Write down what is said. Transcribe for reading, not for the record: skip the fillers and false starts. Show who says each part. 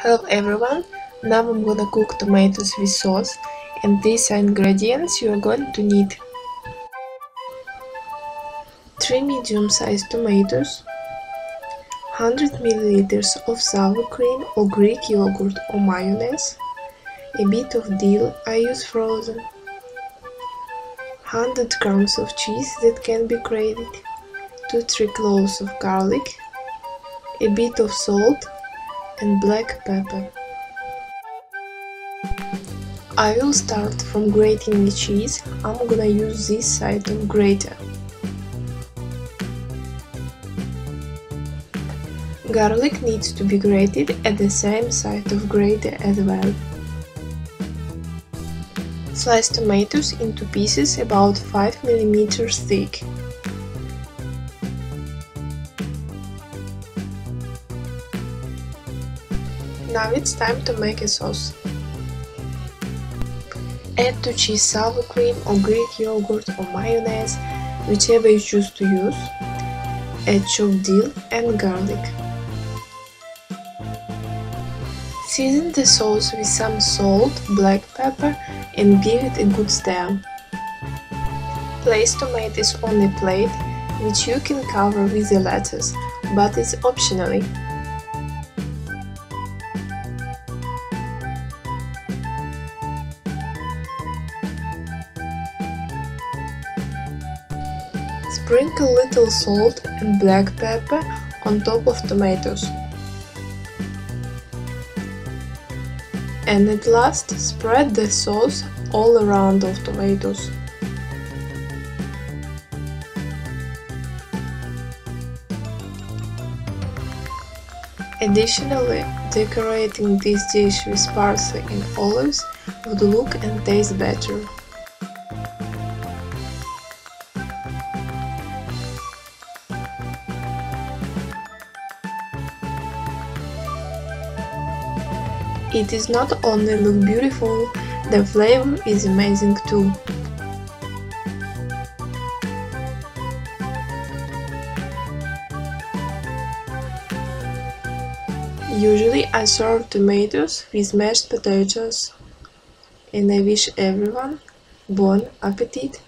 Speaker 1: Hello everyone, now I'm gonna cook tomatoes with sauce, and these are ingredients you are going to need. 3 medium-sized tomatoes, 100 milliliters of sour cream or Greek yogurt or mayonnaise, a bit of dill, I use frozen, 100 grams of cheese that can be grated, 2-3 cloves of garlic, a bit of salt and black pepper. I will start from grating the cheese. I'm gonna use this side of grater. Garlic needs to be grated at the same side of grater as well. Slice tomatoes into pieces about 5 mm thick. Now it's time to make a sauce. Add to cheese sour cream or Greek yogurt or mayonnaise, whichever you choose to use. Add chopped dill and garlic. Season the sauce with some salt, black pepper and give it a good stir. Place tomatoes on a plate, which you can cover with the lettuce, but it's optionally. Sprinkle little salt and black pepper on top of tomatoes. And at last, spread the sauce all around of tomatoes. Additionally, decorating this dish with parsley and olives would look and taste better. It is not only look beautiful, the flavor is amazing too. Usually I serve tomatoes with mashed potatoes, and I wish everyone bon appetit!